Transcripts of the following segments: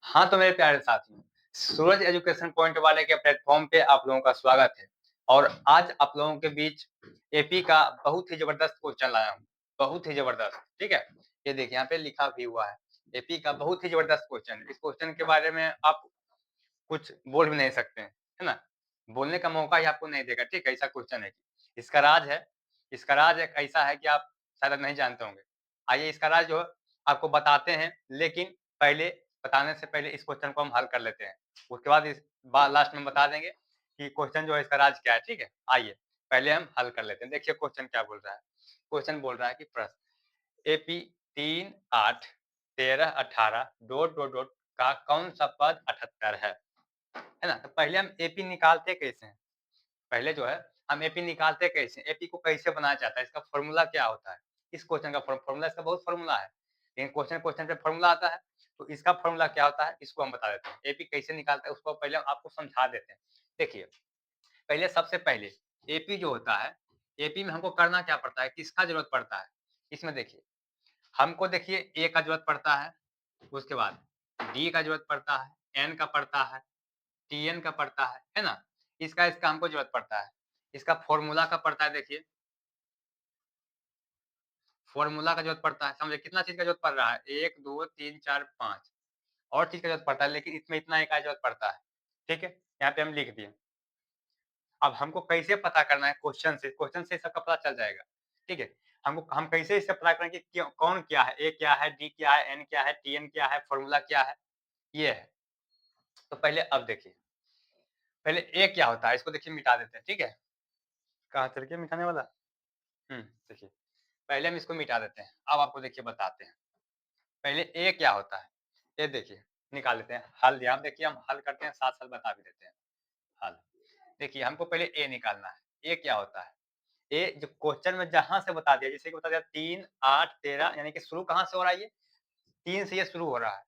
हाँ, तो मेरे प्यारे साथियों, सूरज एजुकेशन पॉइंट वाले के प्लेटफ़ॉर्म पे आप लोगों का स्वागत है और आज आप लोगों के बीच एपी का बहुत ही ज़बरदस्त क्वेश्चन लाया हूँ, बहुत ही ज़बरदस्त, ठीक है? ये देखिए यहाँ पे लिखा भी हुआ है, एपी का बहुत ही ज़बरदस्त क्वेश्चन है। इस क्वेश्चन के बारे में आप कुछ बोल भी नहीं सकते हैं, है ना? बोलने का मौका ही आपको नहीं देगा, ठीक है? ऐसा क्वेश्चन है। इसका राज एक ऐसा है कि आप शायद नहीं जानते होंगे। आइए इसका राज जो है आपको बताते हैं, लेकिन पहले बताने से पहले इस क्वेश्चन को हम हल कर लेते हैं। उसके बाद इस बा लास्ट में बता देंगे कि क्वेश्चन जो है इसका राज क्या है, ठीक है? आइए, पहले हम हल कर लेते हैं। देखिए क्वेश्चन क्या बोल रहा है? क्वेश्चन बोल रहा है कि प्रश्न एपी 3, 8, 13, 18 डॉट, डॉट, डॉट का कौन-सा पद 78 है ना? तो पहले हम एपी निकालते कैसे हैं? पहले जो है हम एपी निकालते कैसे हैं? एपी को कैसे बनाया जाता है? इसका फ़ॉर्मूला क्या होता है? इस क्वेश्चन का फ़ॉर्मूला इसका बहुत फ़ॉर्मूला है। लेकिन क्वेश्चन क्वेश्चन पे फ़ॉर्मूला आता है, तो इसका फ़ॉर्मूला क्या होता है? इसको हम बता देते हैं। एपी कैसे निकालते हैं उसको पहले हम आपको समझा देते हैं। देखिए, पहले सबसे पहले एपी जो होता है, एपी में हमको करना क्या पड़ता है? किसका ज़रूरत पड़ता है? इसमें देखिए, हमको देखिए ए का ज़रूरत पड़ता है, उसके बाद डी का ज़रूरत पड़ता है, एन का पड़ता है, टीएन का पड़ता है ना? इसका हमको ज़रूरत पड़ता है। इसका फ़ॉर्मूला का पड़ता है देखिए, फ़ॉर्मूला का ज़रूरत पड़ता है। समझे कितना चीज़ का ज़रूरत पड़ रहा है? 1, 2, 3, 4, 5 और चीज़ का ज़रूरत पड़ता है, लेकिन इसमें इतना ही का ज़रूरत पड़ता है। ठीक है? यहाँ पे हम लिख दिए। अब हमको कैसे पता करना है क्वेश्चन से सबका पता चल जाएगा। ठीक है? हम कैसे इससे पता करें कि क्यों कौन क्या है? ए क्या है? डी क्या है? एन क्या है? टीएन क्या है? फ़ॉर्मूला क्या है? ये है। तो पहले अब देखिए, पहले ए क्या होता है? इसको देखिए मिटा देते हैं, ठीक है? कहाँ चल गया मिटाने वाला? देखिए, पहले हम इसको मिटा देते हैं। अब आपको देखिए बताते हैं। पहले ए क्या होता है? ये देखिए, निकाल लेते हैं। हल दिया, अब देखिए हम हल करते हैं, साथ-साथ बता भी देते हैं। हल, देखिए हमको पहले ए निकालना है। ए क्या होता है? ए जो क्वेश्चन में जहाँ से बता दिया, जैसे कि बता दिया 3, 8, 13 यानी कि शुरू कहाँ से हो रहा है ये? 3 से ये शुरू हो रहा है।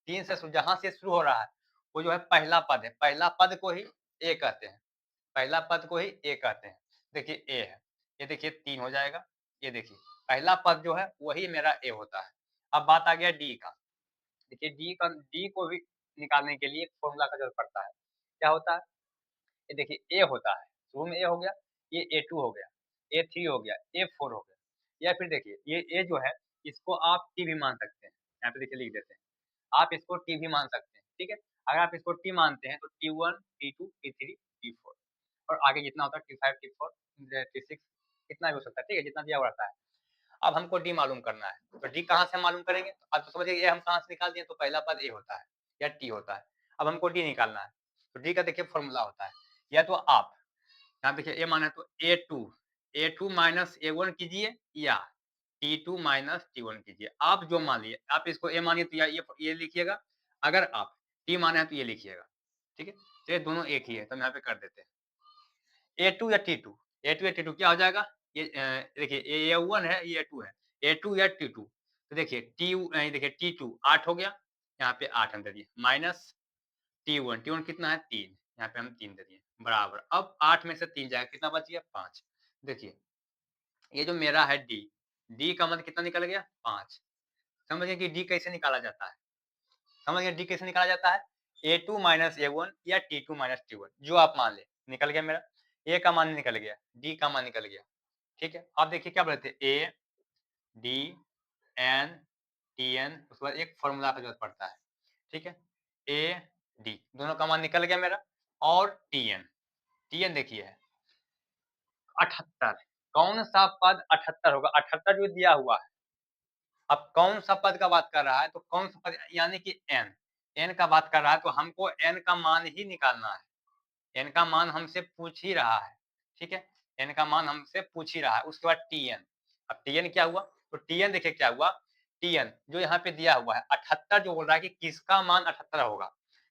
3 से जहाँ से शुरू हो रहा है, वो जो है पहला पद है। पहला पद को ही ए कहते हैं। पहला पद को ही ए कहते हैं। देखिए ए है। ये देखिए 3 हो जाएगा। ये देखिए, पहला पद जो है वही मेरा ए होता है। अब बात आ गया डी का। देखिए डी को भी निकालने के लिए एक फ़ॉर्मूला का ज़रूरत पड़ता है। क्या होता है? ये देखिए ए होता है, शुरू में ए हो गया, ये ए2 हो गया, ए3 हो गया, ए4 हो गया। या फिर देखिए ये ए जो है, इसको आप टी भी मान सकते हैं। यहाँ पे देखिए लिख देते हैं। आप इसको टी भी मान सकते हैं, ठीक है? अगर आप इसको टी मानते हैं तो टी1, टी2, टी3, टी4 और आगे जितना होता है टी5, टी4, टी6 कितना भी हो सकता है, ठीक है? जितना दिया हुआ रहता है। अब हमको डी मालूम करना है, तो डी कहाँ से मालूम करेंगे? तो अब तो समझिए ये हम कहाँ से निकाल दिए, तो पहला पद ए होता है या टी होता है। अब हमको डी निकालना है, तो डी का देखिए फ़ॉर्मूला होता है, या तो आप यहाँ देखिए ए माना है तो ए2 माइनस ए1 कीजिए या टी2 माइनस टी1 कीजिए। आप जो मान लिए, आप इसको ए मानिए तो या ये लिखिएगा, अगर आप टी माने हैं तो ये लिखिएगा, ठीक है? तो ये दोनों एक ही है, तो हम यहाँ पे कर देते हैं। ए2 या टी2, ए2 या टी2 क्या हो जाएगा? ये देखिए ये ए1 है, ये ए2 है, ए2 या टी2 तो देखिए देखिए टी2 8 हो गया, यहाँ पे 8 हम दे दिए माइनस टी1 कितना है 3 यहाँ पे हम 3 दे दिए बराबर। अब 8 में से 3 जाएगा कितना बच गया 5। देखिए ये जो मेरा है डी का मतलब कितना निकल गया 5। समझ गए कि डी कैसे निकाला जाता है? समझ गए डी कैसे निकाला जाता है? ए2 माइनस ए1 या टी2 माइनस टी1 जो आप मान लें, निकल गया मेरा। ए का मान निकल गया, डी का मान निकल गया। ठीक है? आप देखिए क्या बोले थे ए, डी, एन, टीएन उसके बाद एक फ़ॉर्मूला का ज़रूरत पड़ता है। ठीक है? ए, डी दोनों का मान निकल गया मेरा और टीएन, टीएन देखिए है 78 कौन-सा पद 78 होगा? 78 जो दिया हुआ है। अब कौन-सा पद का बात कर रहा है, तो कौन-सा पद यानी कि एन, एन का बात कर रहा है तो हमको एन का मान ही निकालना है। एन का मान हमसे पूछ ही रहा है, ठीक है? एन का मान हमसे पूछ ही रहा है, उसके बाद टीएन। अब टीएन क्या हुआ? तो टीएन देखिए क्या हुआ? टीएन जो यहाँ पे दिया हुआ है 78 जो बोल रहा है कि किसका मान 78 होगा?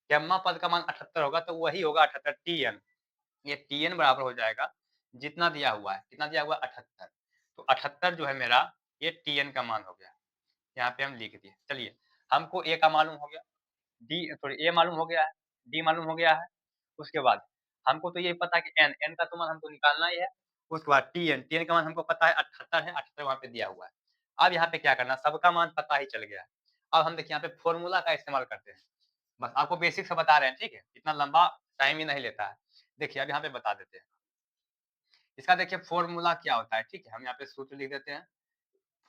गामा पद का मान 78 होगा तो वही होगा 78 टीएन। ये टीएन बराबर हो जाएगा जितना दिया हुआ है, कितना दिया हुआ है 78 तो 78 जो है मेरा ये टीएन का मान हो गया। यहाँ पे हम लिख दिए। चलिए हमको ए का मालूम हो गया, ए मालूम हो गया है, डी मालूम हो गया है। उसके बाद हमको तो ये पता है कि एन का तो मान हमको निकालना ही है। उसके बाद टीएन का मान हमको पता है 78 है, 78 वहाँ पे दिया हुआ है। अब यहाँ पे क्या करना है, सबका मान पता ही चल गया है। अब हम देखिए यहाँ पे फ़ॉर्मूला का इस्तेमाल करते हैं। बस आपको बेसिक से बता रहे हैं, ठीक है? इतना लंबा टाइम ही नहीं लेता है। देखिए, अब यहाँ पे बता देते हैं। इसका देखिए फ़ॉर्मूला क्या होता है, ठीक है? हम यहाँ पे सूत्र लिख देते हैं।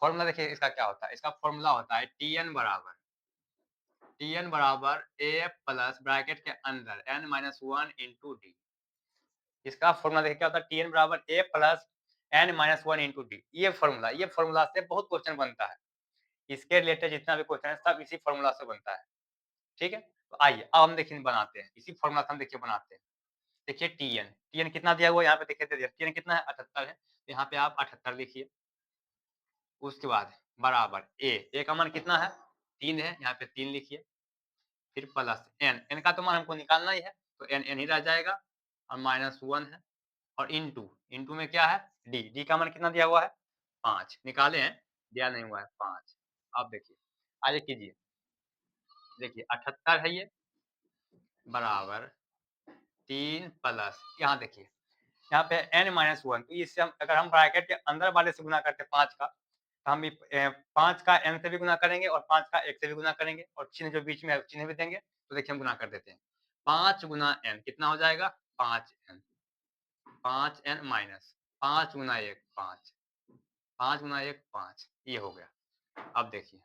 फ़ॉर्मूला देखिए इसका क्या होता है, इसका फ़ॉर्मूला होता है Tn बराबर A प्लस ब्रैकेट के अंदर n-1 इंटू डी। इसका फ़ॉर्मूला देखिए क्या होता है, Tn बराबर A plus n-1 into D. ये फ़ॉर्मूला से बहुत क्वेश्चन बनता है। इसके रिलेटेड जितना भी क्वेश्चन है, सब इसी फ़ॉर्मूला से बनता है, ठीक है? तो आइए, अब हम देखिए बनाते हैं। इसी फ़ॉर्मूला से हम देखिए बनाते हैं। देखिए Tn कितना दिया हुआ है यहाँ पे देखिए दे दिया। Tn कितना है 78 है। तो यहाँ पे आप 78 लिखिए। उसके बाद बराबर A का मान कितना है 3 है, यहाँ पे 3 लिखिए। फिर प्लस n का तो मान हमको निकालना ही है, तो n ही रह जाएगा और -1 है और इंटू में क्या है डी का मान कितना दिया हुआ है 5 निकाले हैं, दिया नहीं हुआ है 5। अब देखिए आगे कीजिए, देखिए 78 है ये बराबर 3 प्लस यहाँ देखिए, यहाँ पे n-1 तो इससे हम अगर हम ब्रैकेट के अंदर वाले से गुना करते हैं 5 का, तो हम 5 का n से भी गुना करेंगे और 5 का 1 से भी गुना करेंगे और चिन्ह जो बीच में है चिन्ह भी देंगे, तो देखिए हम गुना कर देते हैं। 5 गुना n कितना हो जाएगा 5n, 5n माइनस 5 गुना 1 5, 5 गुना 1 5, ये हो गया। अब देखिए,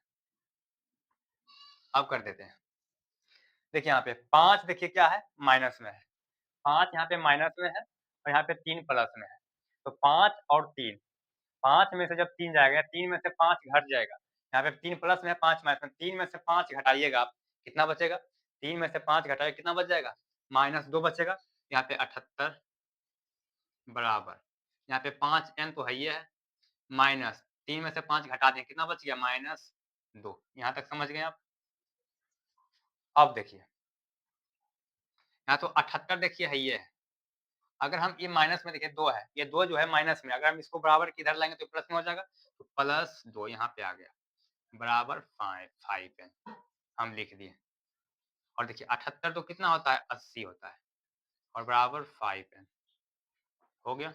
अब कर देते हैं। देखिए यहाँ पे 5 देखिए क्या है माइनस में है, 5 यहाँ पे माइनस में है और यहाँ पे 3 प्लस में है। तो 5 और 3, 5 में से जब 3 जाएगा, 3 में से 5 घट जाएगा। यहाँ पे 3 प्लस में है, 5 माइनस में, 3 में से 5 घटाइएगा आप, कितना बचेगा? 3 में से 5 घटाइए कितना बच जाएगा? -2 बचेगा। यहाँ पे 78 बराबर, यहाँ पे 5n तो है ही है, माइनस 3 में से 5 घटा दें, कितना बच गया? -2। यहाँ तक समझ गए आप? अब देखिए, यहाँ तो 78 देखिए है ये है। अगर हम ये माइनस में देखिए 2 है, ये 2 जो है माइनस में, अगर हम इसको बराबर किधर लाएँगे तो प्लस में हो जाएगा, तो +2 यहाँ पे आ गया, बराबर 5n हम लिख दिए। और देखिए 78 तो कितना होता है 80 होता है और बराबर 5n हो गया।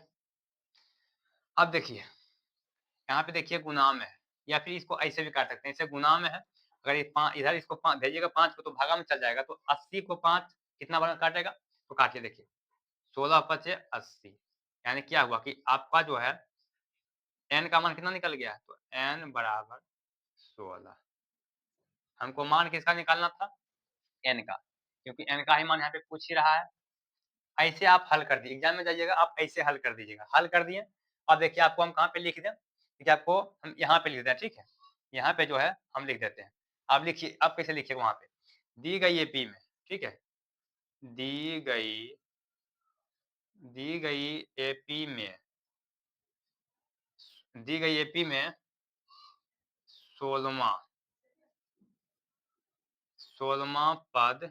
अब देखिए, यहाँ पे देखिए गुणा में है या फिर इसको ऐसे भी काट सकते हैं, इसे गुणा में है, अगर ये इधर इसको भेजिएगा 5 को तो भागा में चल जाएगा, तो 80 को 5 कितना बार काटेगा? तो काटिए देखिए, 16 पचे 80, यानी क्या हुआ कि आपका जो है n का मान कितना निकल गया? तो n बराबर 16। हमको मान किसका निकालना था? n का, क्योंकि n का ही मान यहाँ पे पूछ ही रहा है। ऐसे आप हल कर दिए, एग्ज़ाम में जाइएगा आप ऐसे हल कर दीजिएगा। हल कर दिए, अब देखिए आपको हम कहाँ पे लिख दें? देखिए आपको हम यहाँ पे लिख दें, ठीक है? यहाँ पे जो है हम लिख देते हैं। आप लिखिए, आप कैसे लिखिएगा वहाँ पे? दी गई एपी में, ठीक है? दी गई दी गई एपी में दी गई एपी में 16वाँ 16वाँ पद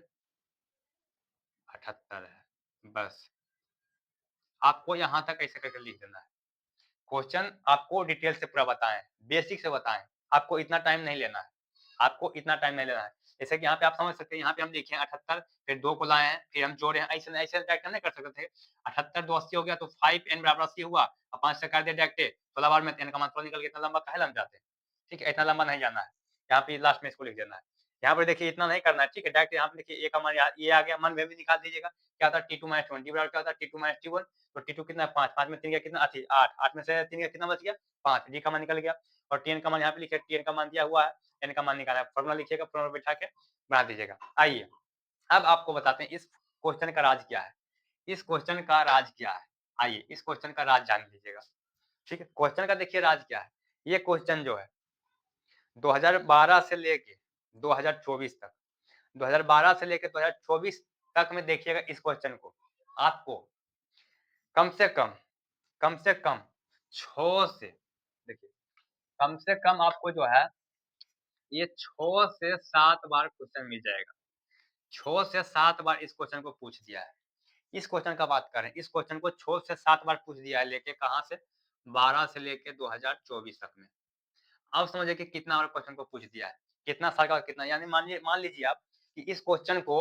78 है। बस, आपको यहाँ तक ऐसे करके लिख देना है। क्वेश्चन आपको डिटेल से पूरा बताएँ, बेसिक से बताएँ, आपको इतना टाइम नहीं लेना है, आपको इतना टाइम नहीं लेना है। जैसे कि यहाँ पे आप समझ सकते हैं, यहाँ पे हम लिखे हैं 78 फिर 2 को लाए हैं, फिर हम जोड़े हैं, ऐसे ऐसे डायरेक्ट हम नहीं कर सकते थे। 78 2 80 हो गया तो 5n बराबर 80 हुआ और 5 से कर दिया डायरेक्ट 16 बार में n का मान थोड़ा निकल गया, इतना लंबा काहे हम जाते हैं, ठीक है? इतना लंबा नहीं जाना है, यहाँ पे लास्ट में इसको लिख देना है। यहाँ पर देखिए इतना नहीं करना है, ठीक है? डायरेक्ट यहाँ पे देखिए a का मान ये आ गया, मान में भी निकाल दीजिएगा, क्या होता है t2 - 20 बराबर क्या होता है t2 - t1, तो t2 कितना है 5, 5 में 3 गया कितना 8, 8 में से 3 गया कितना बच गया 5, d का मान निकल गया और tn का मान यहाँ पे लिखे, tn का मान दिया हुआ है, n का मान निकालना है, फॉर्मूला लिखिएगा, फॉर्मूला बैठा के बना दीजिएगा। आइए, अब आपको बताते हैं इस क्वेश्चन का राज क्या है? इस क्वेश्चन का राज क्या है? आइए, इस क्वेश्चन का राज जान लीजिएगा, ठीक है? क्वेश्चन का देखिए राज क्या है? ये क्वेश्चन जो है 2012 से लेके 2024 तक, 2012 से लेके 2024 तक में देखिएगा इस क्वेश्चन को, आपको कम से कम कम से कम 6 से देखिए, कम से कम आपको जो है ये 6 से 7 बार क्वेश्चन मिल जाएगा। 6 से 7 बार इस क्वेश्चन को पूछ दिया है। इस क्वेश्चन का बात करें, इस क्वेश्चन को 6 से 7 बार पूछ दिया है, लेके कहाँ से? 12 से लेके 2024 तक में। अब समझिए कि कितना बार क्वेश्चन को पूछ दिया है, कितना साल का कितना, यानी मान लीजिए आप कि इस क्वेश्चन को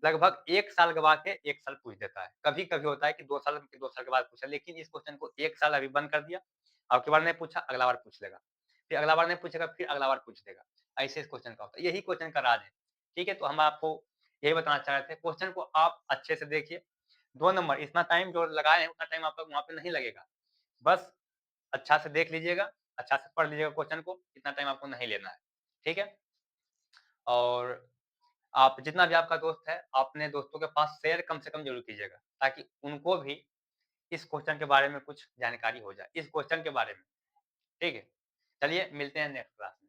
लगभग 1 साल गँवा के 1 साल पूछ देता है। कभी-कभी होता है कि 2 साल के बाद पूछा, लेकिन इस क्वेश्चन को 1 साल अभी बंद कर दिया, अब की बार नहीं पूछा, अगला बार पूछ लेगा। फिर अगला बार नहीं पूछेगा, फिर अगला बार पूछ लेगा। ऐसे इस क्वेश्चन का होता है, यही क्वेश्चन का राज है। ठीक है? तो हम आपको यही बताना चाह रहे थे, क्वेश्चन को आप अच्छे से देखिए। 2 नंबर इतना टाइम जो लगाए हैं, उतना टाइम आपका वहाँ पे नहीं लगेगा। बस अच्छा से देख लीजिएगा, अच्छा से पढ़ लीजिएगा क्वेश्चन को, इतना टाइम आपको नहीं लेना है। ठीक है? और आप जितना भी आपका दोस्त है, अपने दोस्तों के पास शेयर कम से कम ज़रूर कीजिएगा, ताकि उनको भी इस क्वेश्चन के बारे में कुछ जानकारी हो जाए, इस क्वेश्चन के बारे में। ठीक है? चलिए मिलते हैं नेक्स्ट क्लास में।